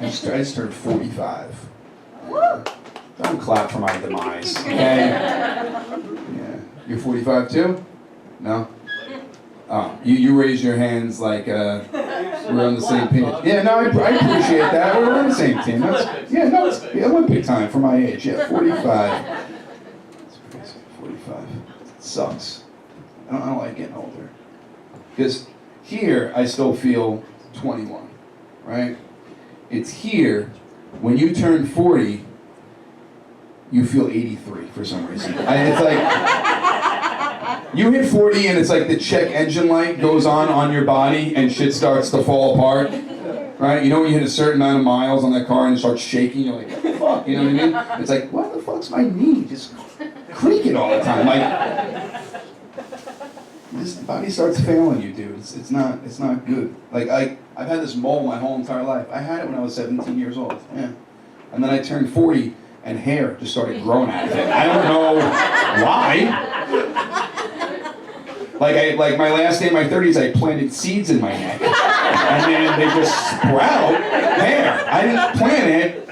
I just turned 45. Don't clap for my demise, okay? Yeah. You're 45 too? No? Oh, you raise your hands like we're on the same page. Yeah, no, I appreciate that. We're on the same team. Olympic time for my age. Yeah, 45. That's crazy. 45. It sucks. I don't like getting older. Because here, I still feel 21, right? It's here, when you turn 40, you feel 83 for some reason. It's like, you hit 40 and it's like the check engine light goes on your body and shit starts to fall apart, right? You know when you hit a certain amount of miles on that car and it starts shaking, you're like, what the fuck, you know what I mean? It's like, what the fuck's my knee just creaking all the time? Like, this body starts failing you, dude. It's not good. Like, I've had this mole my whole entire life. I had it when I was 17 years old, yeah. And then I turned 40 and hair just started growing out of it. I don't know why. Like my last day in my 30s, I planted seeds in my neck. And then they just sprout hair. I didn't plant it.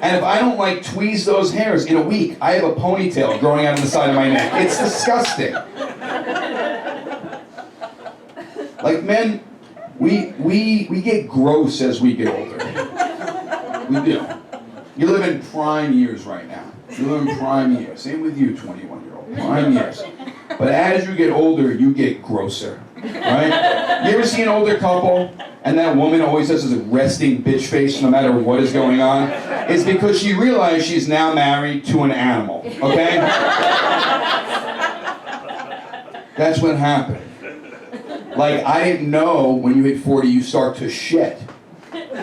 And if I don't like tweeze those hairs in a week, I have a ponytail growing out of the side of my neck. It's disgusting. Like men, we get gross as we get older. We do. You live in prime years right now. You live in prime years. Same with you, 21-year-old. Prime years. But as you get older, you get grosser, right? You ever see an older couple, and that woman always has this resting bitch face no matter what is going on? It's because she realized she's now married to an animal, okay? That's what happened. Like, I didn't know when you hit 40, you start to shed.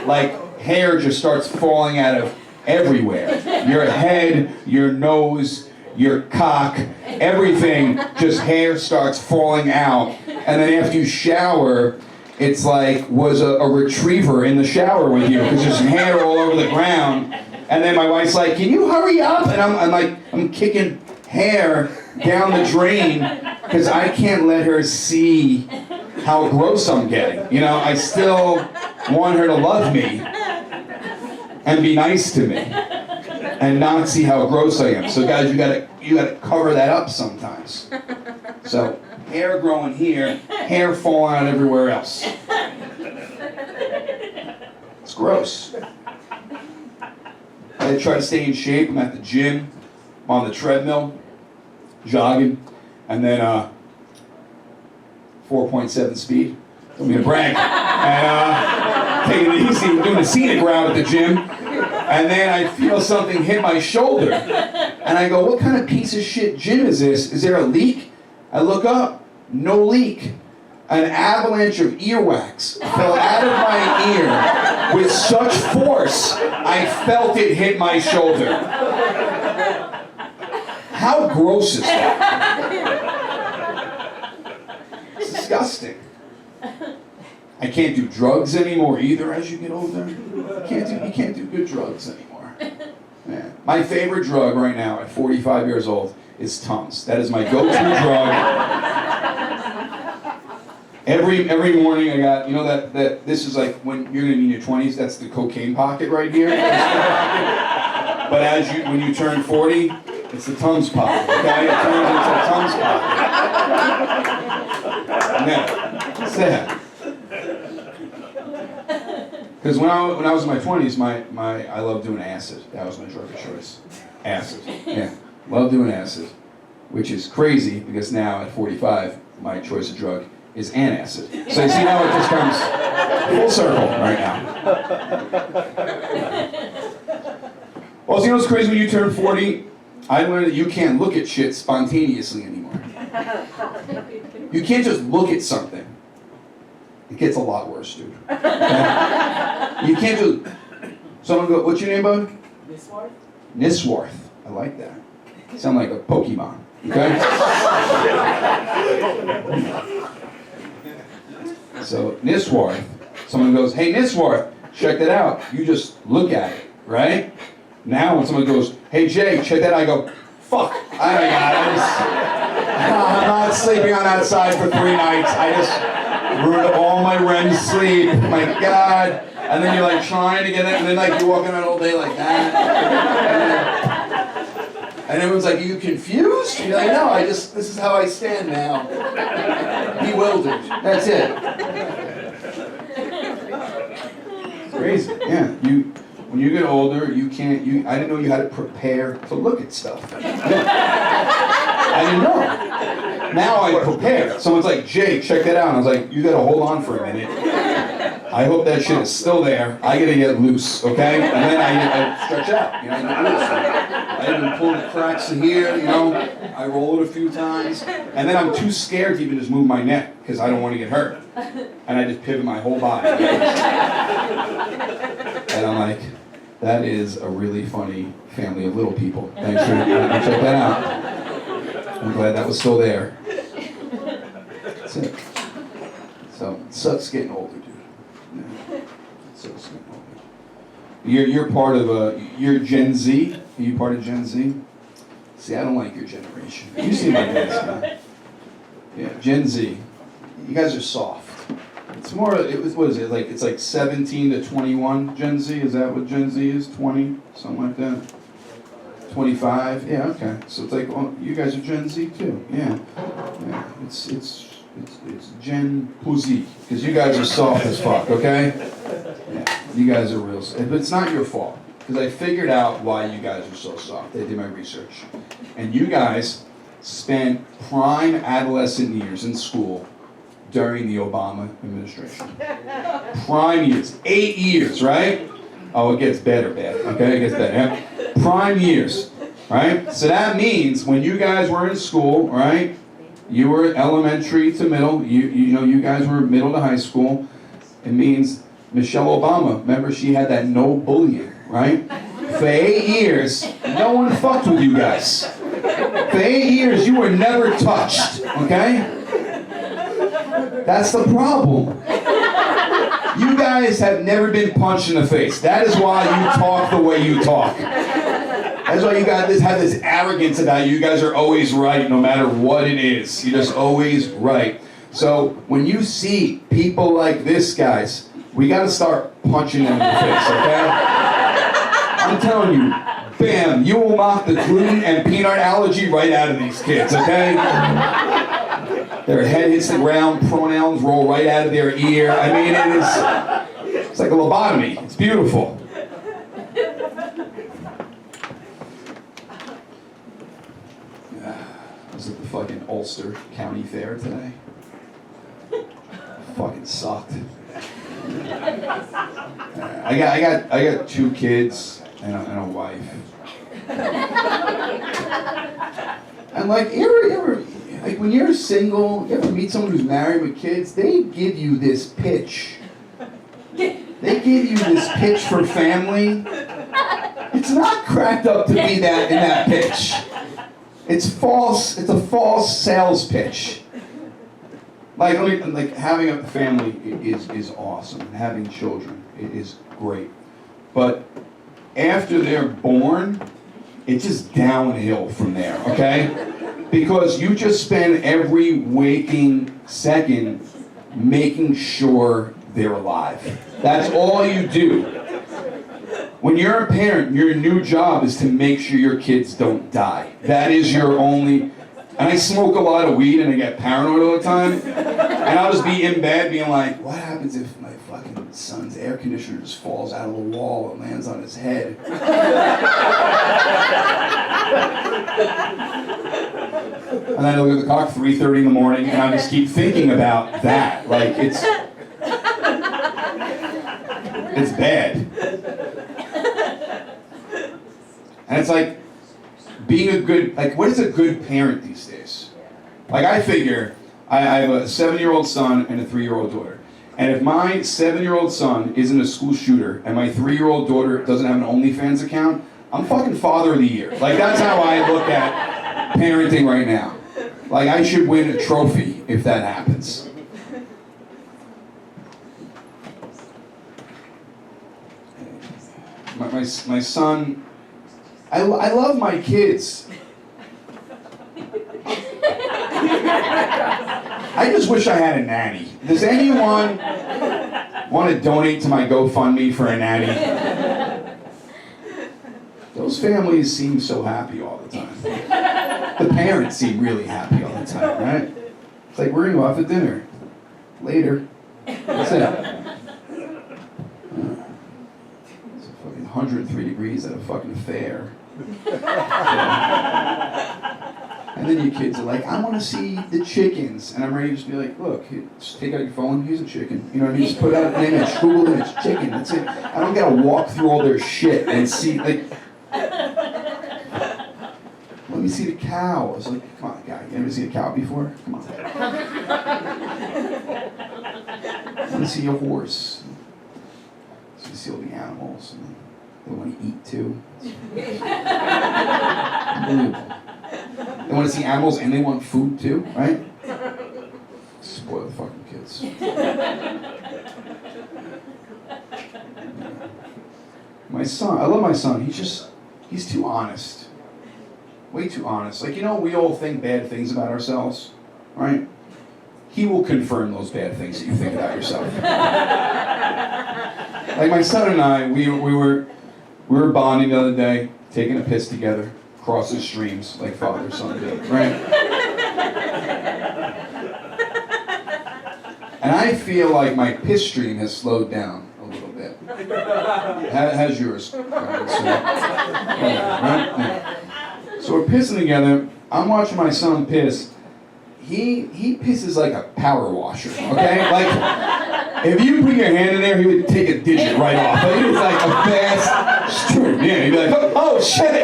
Like, hair just starts falling out of everywhere. Your head, your nose, your cock, everything, just hair starts falling out. And then after you shower, it's like was a retriever in the shower with you because there's hair all over the ground. And then my wife's like, can you hurry up? And I'm kicking hair down the drain because I can't let her see how gross I'm getting. You know, I still want her to love me and be nice to me and not see how gross I am. So guys, you gotta cover that up sometimes. So hair growing here, hair falling out everywhere else. It's gross. I try to stay in shape. I'm at the gym. I'm on the treadmill, jogging, and then 4.7 speed. I'm gonna brag. And taking it easy, doing a scenic route at the gym. And then I feel something hit my shoulder. And I go, what kind of piece of shit gym is this? Is there a leak? I look up, no leak. An avalanche of earwax fell out of my ear with such force, I felt it hit my shoulder. How gross is that? It's disgusting. I can't do drugs anymore either as you get older. You can't do good drugs anymore. Yeah. My favorite drug right now at 45 years old is Tums. That is my go-to drug. Every morning I got, you know that this is like when you're gonna be in your 20s, that's the cocaine pocket right here. But when you turn 40, it's the Tums pocket, okay? It turns into a Tums pocket. Yeah, that's that. Because when I was in my 20s, I loved doing acid. That was my drug of choice. Acid. Yeah. Love doing acid. Which is crazy because now at 45, my choice of drug is antacid. So you see how it just comes full circle right now. Also, you know what's crazy when you turn 40? I learned that you can't look at shit spontaneously anymore. You can't just look at something. It gets a lot worse, dude. Okay? You can't just... Someone go, what's your name, bud? Niswarth. Niswarth. I like that. You sound like a Pokemon. Okay? So, Niswarth. Someone goes, hey, Niswarth, check that out. You just look at it, right? Now when someone goes, hey, Jay, check that out, I go, fuck. I'm not sleeping on that side for 3 nights. I just ruined all my REM sleep. My God. And then you're like trying to get it, and then like you're walking around all day like that. And everyone's like, are you confused? You're like, no, this is how I stand now. Bewildered. That's it. Crazy. Yeah. When you get older, you can't, I didn't know you had to prepare to look at stuff. I didn't know. Now I prepare. Someone's like, Jay, check that out. And I was like, you gotta hold on for a minute. I hope that shit is still there. I gotta get loose, okay? And then I stretch out, you know, I even pull the cracks in here, you know, I roll it a few times. And then I'm too scared to even just move my neck, because I don't want to get hurt. And I just pivot my whole body. And I'm like, that is a really funny family of little people. Thanks for check that out. I'm glad that was still there. That's it. So, it sucks getting older, dude. Yeah. It sucks getting older. You're part of you're Gen Z? Are you part of Gen Z? See, I don't like your generation. You seem like this guy. Yeah, Gen Z. You guys are soft. It's more, what is it, like, it's like 17 to 21 Gen Z? Is that what Gen Z is? 20? Something like that? 25? Yeah, okay. So it's like, well, you guys are Gen Z too. Yeah. Yeah. It's Gen Pussy. Because you guys are soft as fuck, okay? Yeah. You guys are real soft. But it's not your fault. Because I figured out why you guys are so soft. I did my research. And you guys spent prime adolescent years in school during the Obama administration. Prime years. 8 years, right? Oh, it gets better, okay? It gets better. Yeah? Prime years, right? So that means when you guys were in school, right? You were elementary to middle. You guys were middle to high school. It means Michelle Obama, remember she had that no bullying, right? For 8 years, no one fucked with you guys. For 8 years, you were never touched, okay? That's the problem. You guys have never been punched in the face. That is why you talk the way you talk. That's why you guys have this arrogance about you. You guys are always right no matter what it is. You're just always right. So when you see people like this, guys, we got to start punching them in the face, okay? I'm telling you, bam, you will knock the gluten and peanut allergy right out of these kids, okay? Their head hits the ground, pronouns roll right out of their ear. I mean, it's like a lobotomy. It's beautiful. I was at the fucking Ulster County Fair today. Fucking sucked. I got 2 kids and a wife. And like, you ever like when you're single, you ever meet someone who's married with kids, they give you this pitch. They give you this pitch for family. It's not cracked up to be that in that pitch. It's false. It's a false sales pitch. Like having a family is awesome. And having children is great. But after they're born, it's just downhill from there, okay? Because you just spend every waking second making sure they're alive. That's all you do. When you're a parent, your new job is to make sure your kids don't die. That is your only... And I smoke a lot of weed and I get paranoid all the time. And I'll just be in bed being like, what happens if my fucking son's air conditioner just falls out of the wall and lands on his head? And then I look at the clock, 3:30 in the morning, and I just keep thinking about that. Like, it's bad. And it's like, being a good, like, what is a good parent these days? Like, I figure, I have a 7-year-old son and a 3-year-old daughter. And if my 7-year-old son isn't a school shooter and my 3-year-old daughter doesn't have an OnlyFans account, I'm fucking father of the year. Like, that's how I look at parenting right now. Like, I should win a trophy if that happens. My son, I love my kids. I just wish I had a nanny. Does anyone Want to donate to my GoFundMe for a nanny? Those families seem so happy all the time. The parents seem really happy all the time, right? It's like, we're going to go out for dinner. Later. That's it. It's fucking 103 degrees at a fucking fair. And then your kids are like, I want to see the chickens. And I'm ready to just be like, look, just take out your phone, here's a chicken. You know what I mean? Just put out an image, Google image, chicken, that's it. I don't gotta walk through all their shit and see, like, let me see the cow. I was like, come on, guy, you ever see a cow before? Come on. Let me see your horse. So you see all the animals. And they want to eat too. Unbelievable. They want to see animals and they want food too, right? Spoil the fucking kids. My son, I love my son. He's too honest. Way too honest. Like, you know, we all think bad things about ourselves, right? He will confirm those bad things that you think about yourself. Like my son and I, we were bonding the other day, taking a piss together, crossing streams like father and son do, right? And I feel like my piss stream has slowed down a little bit. How's yours? Right? So we're pissing together. I'm watching my son piss. He pisses like a power washer, okay? Like, if you put your hand in there, he would take a digit right off. Like, it was like a fast stream. Yeah, he'd be like, oh shit!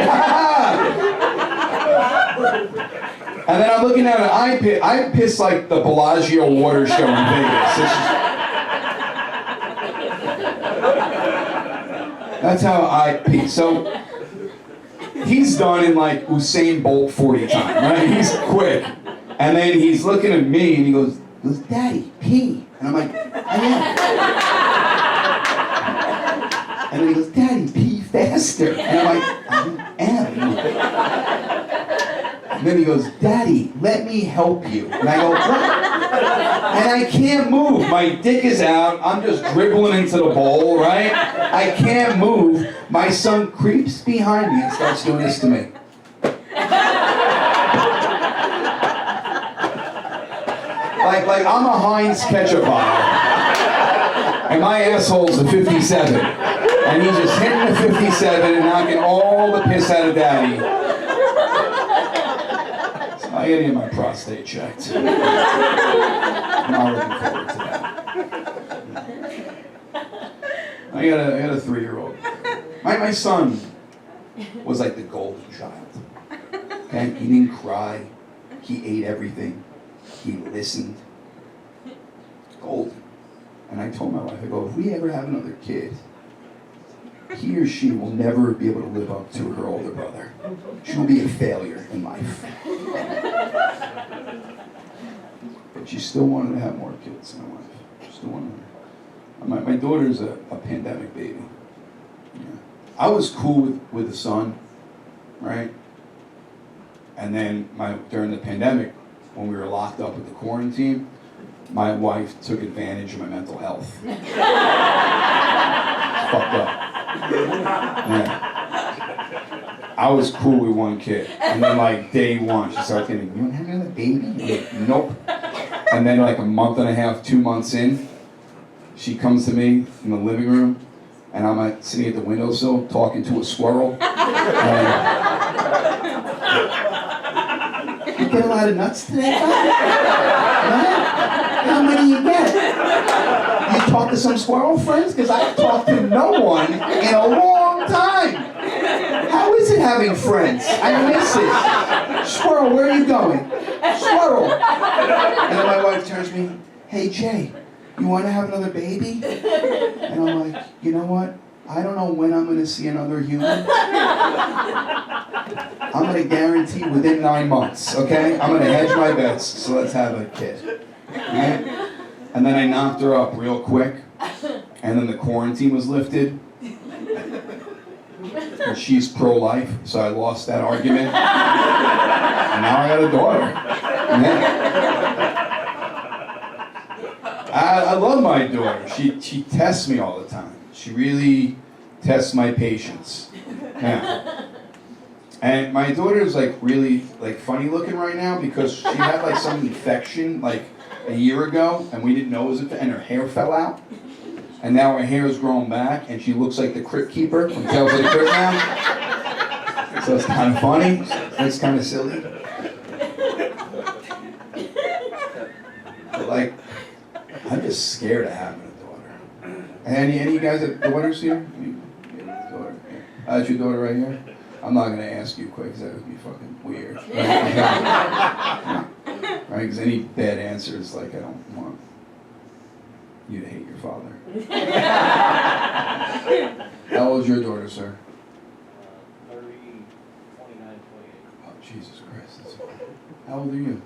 And then I'm looking at it, I piss like the Bellagio water show in Vegas. That's how I pee. So he's done in like Usain Bolt 40 time, right? He's quick. And then he's looking at me and he goes, Daddy, pee. And I'm like, I am. And then he goes, Daddy, pee faster. And I'm like, I am. And then he goes, Daddy, let me help you. And I go, what? And I can't move. My dick is out. I'm just dribbling into the bowl, right? I can't move. My son creeps behind me and starts doing this to me. Like I'm a Heinz ketchup bottle, and my asshole's a 57, and he's just hitting the 57 and knocking all the piss out of Daddy. So I gotta get my prostate checked. I'm not looking forward to that. I got a 3-year-old. My son was like the golden child. Okay? He didn't cry. He ate everything. He listened. Golden. And I told my wife, I go, if we ever have another kid, he or she will never be able to live up to her older brother. She will be a failure in life. But she still wanted to have more kids, my wife. She still wanted her. My daughter's a pandemic baby. Yeah. I was cool with the son, right? And then during the pandemic, when we were locked up with the quarantine, my wife took advantage of my mental health. It's fucked up. Yeah. I was cool with one kid. And then like day one, she started thinking, you want to have another baby? I'm like, nope. And then like a month and a half, 2 months in, she comes to me in the living room, and I'm like sitting at the windowsill talking to a squirrel. You get a lot of nuts today, huh? How many you get? You talk to some squirrel friends? Because I haven't talked to no one in a long time. How is it having friends? I miss it. Squirrel, where are you going? Squirrel. And then my wife turns to me, hey Jay, you want to have another baby? And I'm like, you know what? I don't know when I'm going to see another human. I'm going to guarantee within 9 months, okay? I'm going to hedge my bets, so let's have a kid. Right? And then I knocked her up real quick, and then the quarantine was lifted. And she's pro-life, so I lost that argument. And now I got a daughter. Yeah. I love my daughter. She tests me all the time. She really tests my patience. Yeah. And my daughter is like really like funny looking right now because she had like some infection like a year ago and we didn't know it was and her hair fell out. And now her hair is growing back and she looks like the Crypt Keeper from Tales of the Crypt now. So it's kind of funny. It's kind of silly. But like, I'm just scared of having a daughter. Any of you guys have daughters here? Daughter. That's your daughter right here? I'm not going to ask you quick because that would be fucking weird. Right? Because any bad answers, like, I don't want you to hate your father. How old is your daughter, sir? 30, 29, 28. Oh, Jesus Christ. How old are you?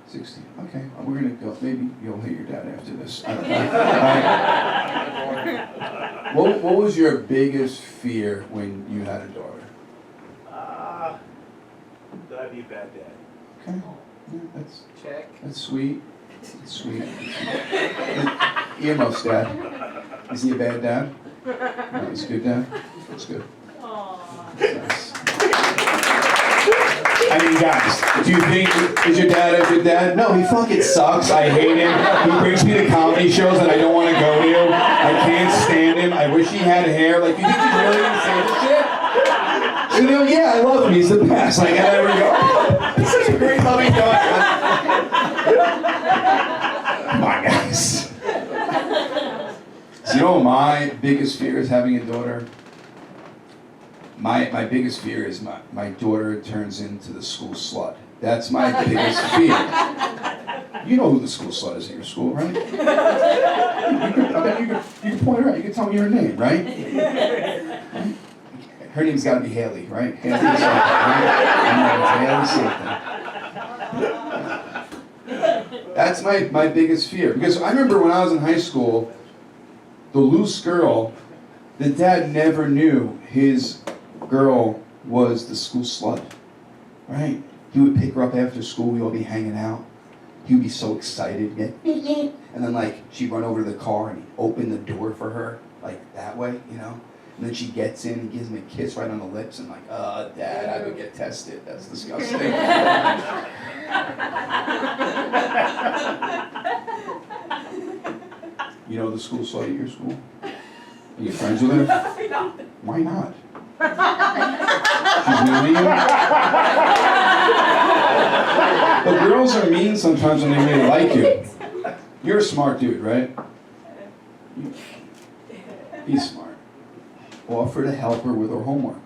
60. Okay, we're going to go. Maybe you'll hate your dad after this. I don't know. What was your biggest fear when you had a daughter? That I'd be a bad dad. Okay. Yeah, that's Check. That's sweet. That's sweet. Earmuffs, Dad. Is he a bad dad? No, he's a good dad? That's good. Nice. I mean, guys, do you think, is your dad a good dad? No, he fucking sucks. I hate him. He brings me to comedy shows that I don't want to go to. I can't stand him. I wish he had hair. Like, you think he's really going to say this shit? And they'll, yeah, I love him. He's the best. Like, and I would go, oh, he's such a great loving daughter. Come on, guys. So, you know, my biggest fear is having a daughter. My biggest fear is my daughter turns into the school slut. That's my biggest fear. You know who the school slut is at your school, right? You can point her out. You can tell me her name, right? Her name's got to be Haley, right? Haley something. That's my biggest fear. Because I remember when I was in high school, the loose girl, the dad never knew his girl was the school slut, right? He would pick her up after school, we'd all be hanging out. He would be so excited, and then like she'd run over to the car and he'd open the door for her, like that way, you know? And then she gets in and gives him a kiss right on the lips and like, Dad, I would get tested. That's disgusting. You know the school slut at your school? Are you friends with her? No. Why not? She's mean to you? But girls are mean sometimes when they really like you. You're a smart dude, right? He's smart. Offer to help her with her homework.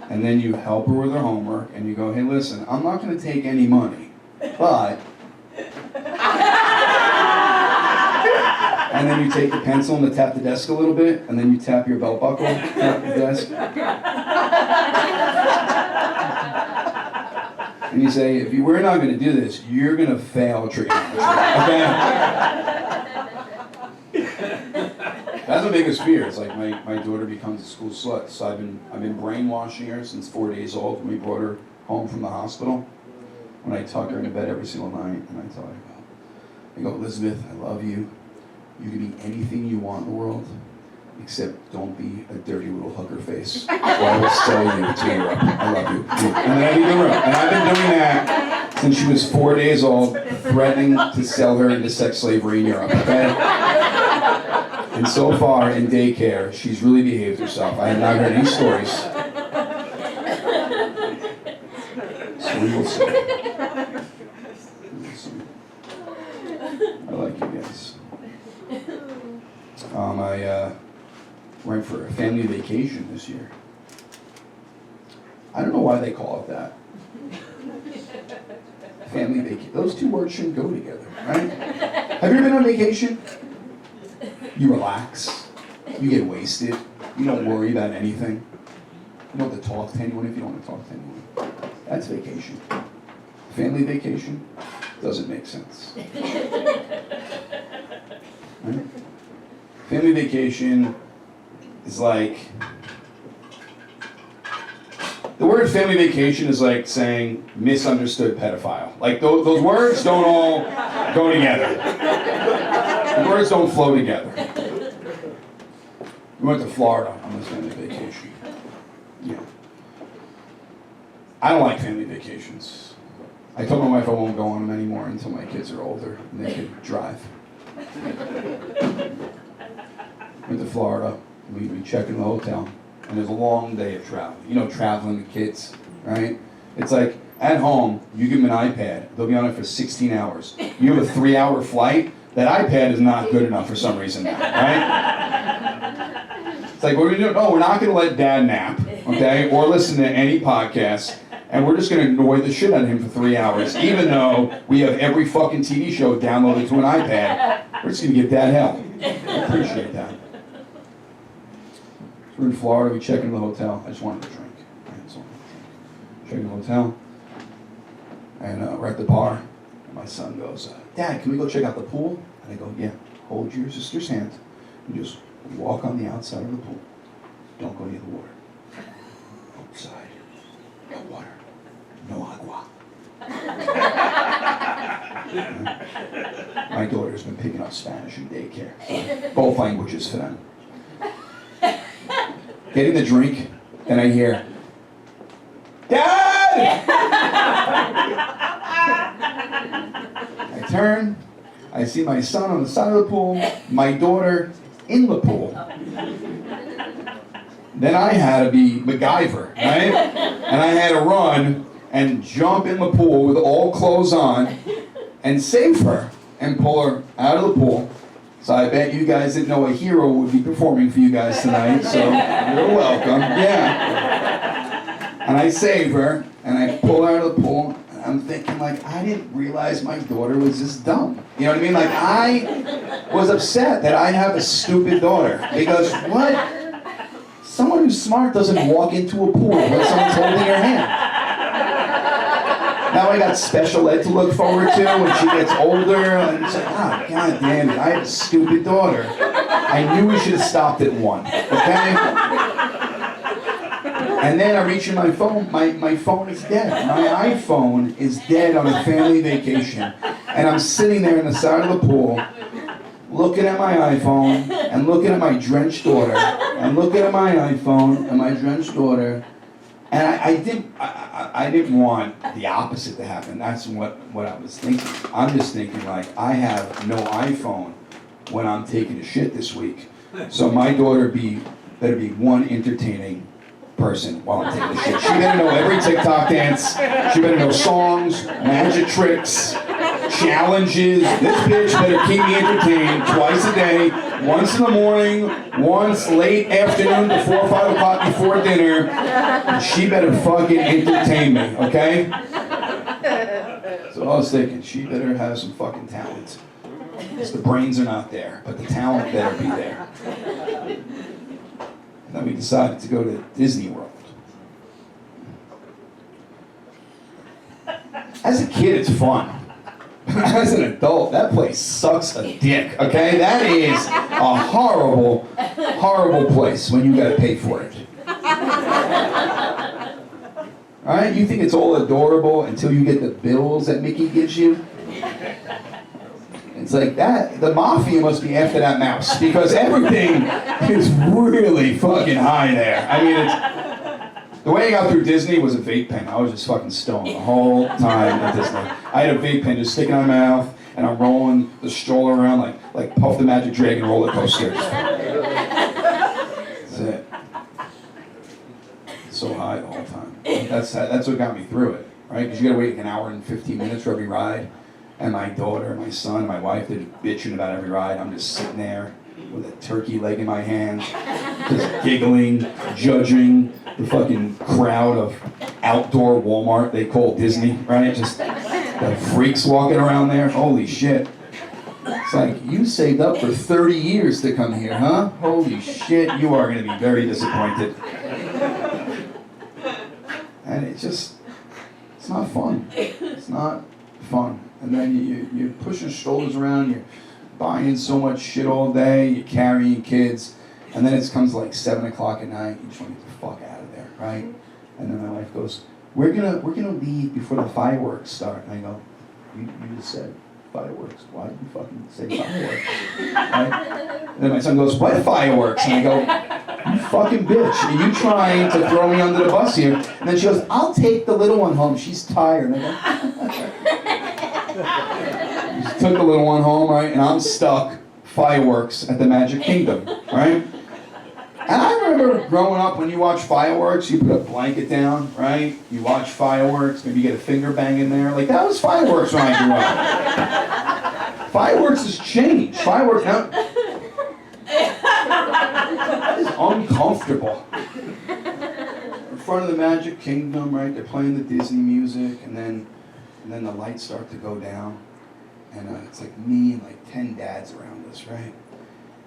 And then you help her with her homework and you go, hey, listen, I'm not going to take any money, but... And then you take the pencil and you tap the desk a little bit, and then you tap your belt buckle, tap the desk. And you say, if we're not going to do this, you're going to fail trigonometry. Okay? That's my biggest fear. It's like my daughter becomes a school slut. So I've been brainwashing her since 4 days old when we brought her home from the hospital. When I tuck her into bed every single night, and I tell her, I go, Elizabeth, I love you. You can be anything you want in the world, except don't be a dirty little hooker face, or I will sell you to Europe. I love you. And then I leave the room. And I've been doing that since she was 4 days old, threatening to sell her into sex slavery in Europe. Okay? And so far, in daycare, she's really behaved herself. I have not heard any stories. So we will see. I like you guys. I went for a family vacation this year. I don't know why they call it that. Family vacation. Those two words shouldn't go together, right? Have you ever been on vacation? You relax. You get wasted. You don't worry about anything. You don't have to talk to anyone if you don't want to talk to anyone. That's vacation. Family vacation doesn't make sense. Right? Family vacation is like The word family vacation is like saying misunderstood pedophile. Like those words don't all go together. The words don't flow together. We went to Florida on this family vacation. Yeah. I don't like family vacations. I told my wife I won't go on them anymore until my kids are older and they can drive. Went to Florida. We check in the hotel. And there's a long day of travel. You know, traveling with kids, right? It's like, at home, you give them an iPad, they'll be on it for 16 hours. You have a 3-hour flight, that iPad is not good enough for some reason now, right? It's like, what are we doing? Oh, we're not gonna let dad nap, okay? Or listen to any podcast, and we're just gonna annoy the shit out of him for 3 hours, even though we have every fucking TV show downloaded to an iPad. We're just gonna give dad hell. I appreciate that. We're in Florida, we check into the hotel. I just wanted to drink. Check in the hotel, and we're at the bar, and my son goes, Dad, can we go check out the pool? And I go, yeah, hold your sister's hand, and just walk on the outside of the pool. Don't go near the water. Outside, no water, no agua. My daughter's been picking up Spanish in daycare, so both languages for them. Getting the drink, and I hear, Dad! I turn, I see my son on the side of the pool, my daughter in the pool. Then I had to be MacGyver, right? And I had to run and jump in the pool with all clothes on and save her and pull her out of the pool. So I bet you guys didn't know a hero would be performing for you guys tonight, so you're welcome. Yeah. And I save her, and I pull her out of the pool, and I'm thinking, like, I didn't realize my daughter was this dumb. You know what I mean? Like, I was upset that I have a stupid daughter. Because what? Someone who's smart doesn't walk into a pool when someone's holding her hand. Now I got special ed to look forward to when she gets older, and it's like, oh, God damn it, I have a stupid daughter. I knew we should have stopped at 1, okay? And then I reach in my phone, my phone is dead. My iPhone is dead on a family vacation. And I'm sitting there on the side of the pool, looking at my iPhone, and looking at my drenched daughter, and looking at my iPhone and my drenched daughter. And I didn't want the opposite to happen. That's what I was thinking. I'm just thinking, like, I have no iPhone when I'm taking a shit this week. So my daughter better be one entertaining person while I'm taking a shit. She better know every TikTok dance. She better know songs, magic tricks, challenges. This bitch better keep me entertained twice a day. Once in the morning, once late afternoon before 5 o'clock before dinner. She better fucking entertain me, okay? So I was thinking, she better have some fucking talent. Because the brains are not there, but the talent better be there. And then we decided to go to Disney World. As a kid, it's fun. As an adult, that place sucks a dick, okay? That is a horrible, horrible place when you gotta pay for it. Alright, you think it's all adorable until you get the bills that Mickey gives you? It's like that, the mafia must be after that mouse, because everything is really fucking high there. I mean, the way I got through Disney was a vape pen. I was just fucking stoned the whole time at Disney. I had a vape pen just sticking in my mouth, and I'm rolling the stroller around like Puff the Magic Dragon roller coaster. That's it. So high the whole time. That's what got me through it, right? Because you gotta wait an hour and 15 minutes for every ride. And my daughter, my son, my wife, they're bitching about every ride. I'm just sitting there with a turkey leg in my hand, just giggling, judging the fucking crowd of outdoor Walmart they call Disney, right? Just the freaks walking around there. Holy shit. It's like, you saved up for 30 years to come here, huh? Holy shit, you are going to be very disappointed. And it's not fun. It's not fun. And then you're pushing strollers around, you're buying so much shit all day, you're carrying kids, and then it comes like 7 o'clock at night, you just want to get the fuck out of there, right? And then my wife goes, we're gonna leave before the fireworks start. And I go, you just said fireworks. Why did you fucking say fireworks? Right? And then my son goes, what fireworks? And I go, you fucking bitch. Are you trying to throw me under the bus here? And then she goes, I'll take the little one home. She's tired. And I go, she took the little one home, right? And I'm stuck fireworks at the Magic Kingdom, right? And I remember growing up, when you watch fireworks, you put a blanket down, right? You watch fireworks, maybe you get a finger bang in there. Like, that was fireworks when I grew up. Fireworks has changed. Fireworks now, that is uncomfortable. In front of the Magic Kingdom, right? They're playing the Disney music, and then the lights start to go down. And it's like me and like 10 dads around us, right?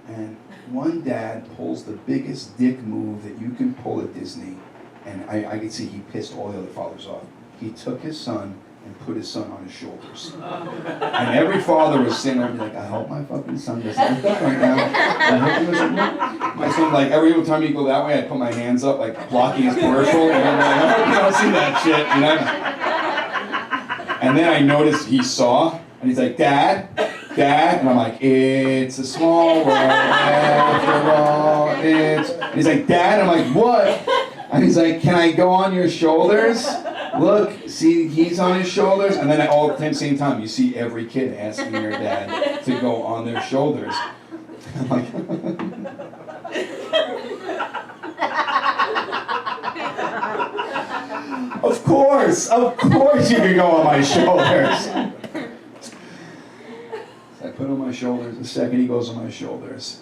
And one dad pulls the biggest dick move that you can pull at Disney, and I could see he pissed all the other fathers off. He took his son and put his son on his shoulders. And every father was sitting there like, I hope my fucking son doesn't do that right now. I hope he doesn't. My son, like, every time you go that way, I'd put my hands up, like, blocking his peripheral, and I'm like, I hope you don't see that shit, you know? And then I noticed he saw, and he's like, Dad? And I'm like, it's a small world after all. And he's like, Dad? I'm like, what? And he's like, can I go on your shoulders? Look, see, he's on his shoulders. And then all at the same time, you see every kid asking their dad to go on their shoulders. I'm like, of course you can go on my shoulders. I put on my shoulders. The second he goes on my shoulders,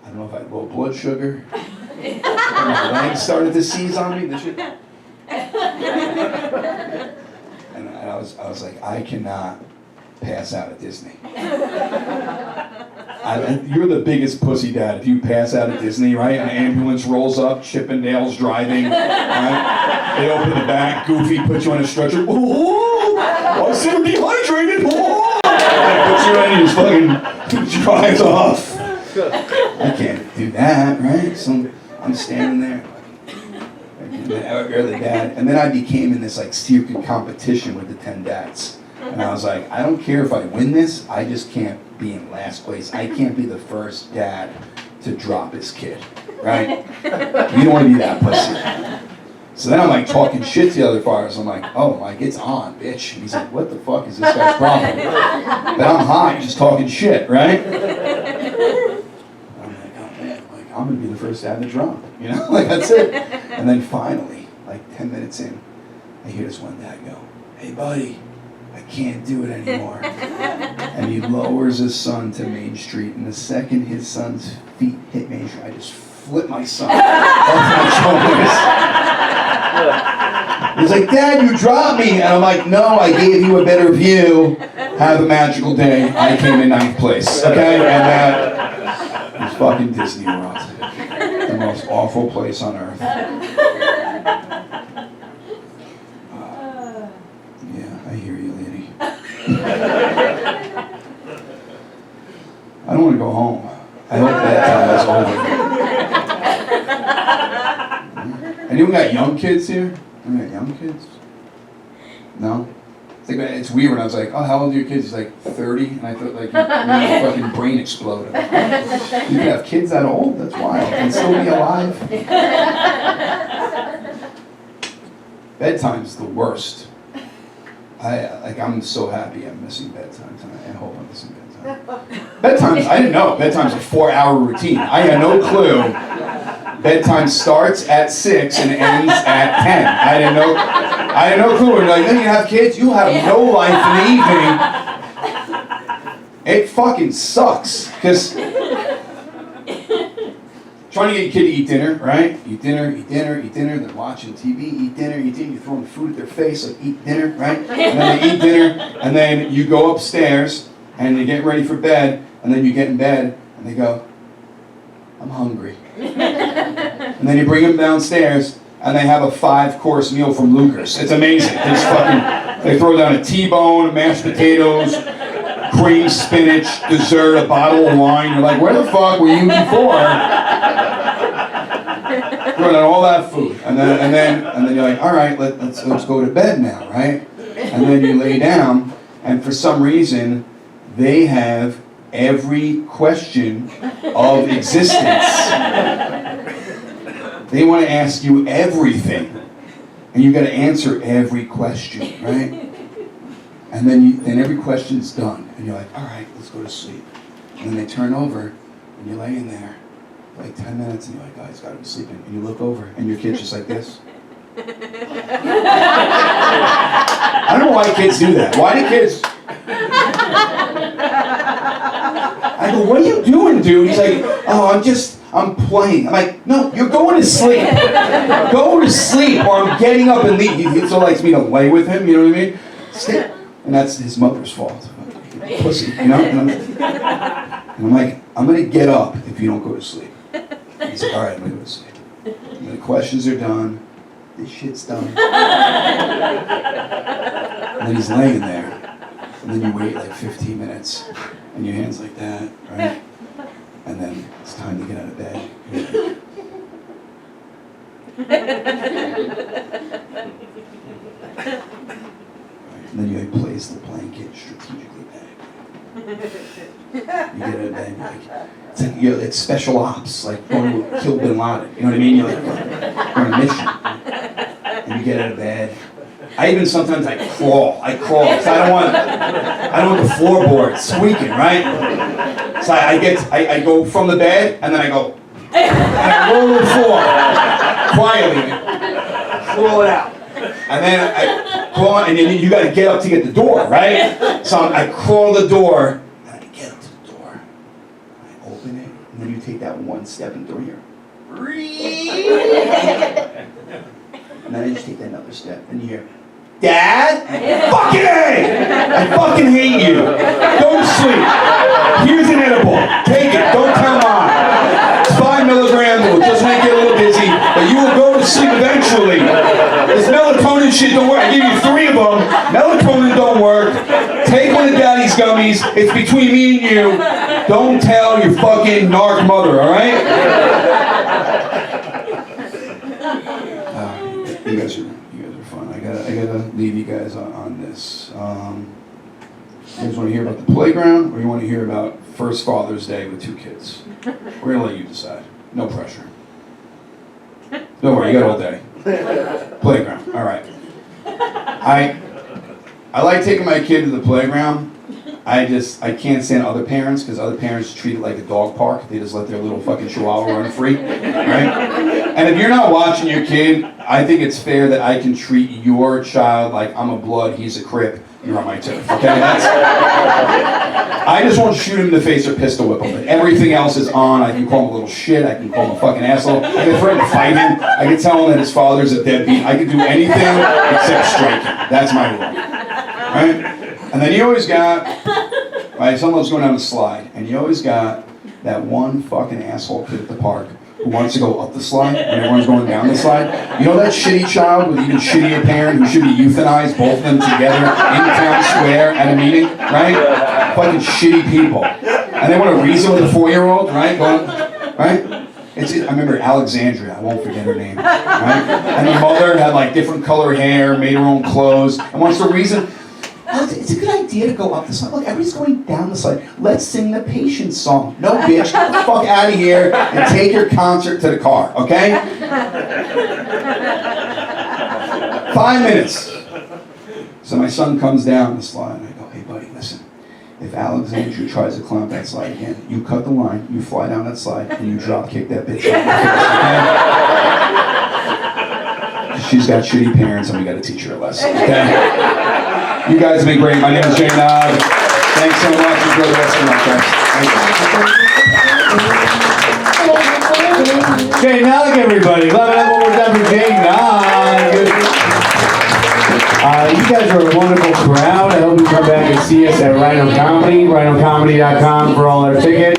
I don't know if I had low blood sugar. My legs started to seize on me. And I was like, I cannot pass out at Disney. You're the biggest pussy dad if you pass out at Disney, right? An ambulance rolls up, Chippendale's driving, right? They open the back, Goofy puts you on a stretcher. Ooh, I'm so dehydrated. Ooh. Puts you in, you fucking drives off. I can't do that, right? So I'm standing there. You're the dad. And then I became in this like secret competition with the 10 dads. And I was like, I don't care if I win this, I just can't be in last place. I can't be the first dad to drop his kid, right? You don't want to be that pussy. So then I'm like talking shit to the other fathers. I'm like, oh, like, it's on, bitch. And he's like, what the fuck is this guy's problem? But I'm high, just talking shit, right? I'm like, oh man, like, I'm gonna be the first dad to drop, you know? Like, that's it. And then finally, like 10 minutes in, I hear this one dad go, hey buddy, I can't do it anymore. And he lowers his son to Main Street, and the second his son's feet hit Main Street, I just flip my son off my shoulders. He's like, Dad, you dropped me. And I'm like, no, I gave you a better view. Have a magical day. I came in 9th place. Okay? And that is fucking Disney World. The most awful place on earth. Yeah, I hear you, lady. I don't want to go home. I hope that time is over. Anyone got young kids here? Anyone got young kids? No? It's weird when I was like, oh, how old are your kids? He's like 30, and I thought like your fucking brain exploded. You can have kids that old? That's wild. And still be alive? Bedtime's the worst. I'm so happy I'm missing bedtime tonight. I hope I'm missing bedtime. Bedtime's, I didn't know. Bedtime's a 4-hour routine. I had no clue. Bedtime starts at 6 and ends at 10. I had no clue. And like, then you have kids, you have no life in the evening. It fucking sucks. Because trying to get your kid to eat dinner, right? Eat dinner, then watching TV, eat dinner, you're throwing food at their face, like eat dinner, right? And then they eat dinner, and then you go upstairs, and they get ready for bed, and then you get in bed, and they go, I'm hungry. And then you bring them downstairs, and they have a 5-course meal from Luger's. It's amazing. They throw down a T-bone, mashed potatoes, cream spinach, dessert, a bottle of wine. You're like, where the fuck were you before? Throw burning all that food, and then you're like, all right, let's go to bed now, right? And then you lay down, and for some reason, they have every question of existence. They want to ask you everything, and you got to answer every question, right? And then every question's done, and you're like, all right, let's go to sleep. And then they turn over, and you're laying there for like 10 minutes, and you're like, oh, he's got to be sleeping. And you look over, and your kid's just like this. I don't know why kids do that. Why do kids? I go, what are you doing, dude? He's like, oh, I'm playing. I'm like, no, you're going to sleep. Go to sleep, or I'm getting up and leaving. He still likes me to lay with him, you know what I mean? Stay. And that's his mother's fault. Pussy, you know? And I'm like, I'm going to get up if you don't go to sleep. He's like, all right, I'm going to go to sleep. And the questions are done. This shit's done. And then he's laying there. And then you wait like 15 minutes. And your hand's like that, right? And then it's time to get out of bed. And then you like place the blanket strategically back. You get out of bed, it's special ops, like going to kill Bin Laden. You know what I mean? You're like on a mission. And you get out of bed. I sometimes crawl, because I don't want the floorboard squeaking, right? So I go from the bed, and then I go, and I roll to the floor, quietly, crawl it out. And then I crawl, and then you got to get up to get the door, right? So I crawl the door, and I get up to the door, and I open it, and then you take that one step and through here. And then I just take that another step, and you hear, Dad? Fucking A! I fucking hate you. Go to sleep. Here's an edible. Take it. Don't tell Mom. It's 5 milligrams. It will just make you a little dizzy, but you will go to sleep eventually. This melatonin shit don't work. I give you 3 of them. Melatonin don't work. Take one of Daddy's gummies. It's between me and you. Don't tell your fucking narc mother, all right? You guys are fun. I gotta leave you guys on this. You guys want to hear about the playground, or you want to hear about first Father's Day with 2 kids? We're gonna let you decide. No pressure. Don't worry, you got all day. Playground. All right. I like taking my kid to the playground. I can't stand other parents, because other parents treat it like a dog park. They just let their little fucking chihuahua run free, right? And if you're not watching your kid, I think it's fair that I can treat your child like I'm a blood, he's a crip, you're on my turf, okay? I just won't shoot him in the face or pistol whip him, but everything else is on. I can call him a little shit, I can call him a fucking asshole, I can threaten to fight him, I can tell him that his father's a deadbeat, I can do anything except strike him. That's my rule, right? And then you always got, right, someone was going down the slide, and you always got that one fucking asshole kid at the park who wants to go up the slide when everyone's going down the slide. You know that shitty child with even shittier parent who should be euthanized, both of them together in town square at a meeting, right? Fucking shitty people. And they want to reason with a 4-year-old, right? Right? I remember Alexandria, I won't forget her name, right? And the mother had like different color hair, made her own clothes, and wants to reason. It's a good idea to go up the slide. Look, everybody's going down the slide. Let's sing the Patience song. No, bitch, get the fuck out of here and take your concert to the car, okay? 5 minutes. So my son comes down the slide, and I go, hey, buddy, listen. If Alexandria tries to climb that slide again, you cut the line, you fly down that slide, and you drop kick that bitch off the face, okay? She's got shitty parents, and we got to teach her a lesson, okay? You guys have been great. My name is Jay Nog. Thanks so much. Enjoy the rest of my class. Jay Nog, everybody. Love it up one more time for Jay Nog. You guys are a wonderful crowd. I hope you come back and see us at Rhino Comedy. RhinoComedy.com for all our tickets.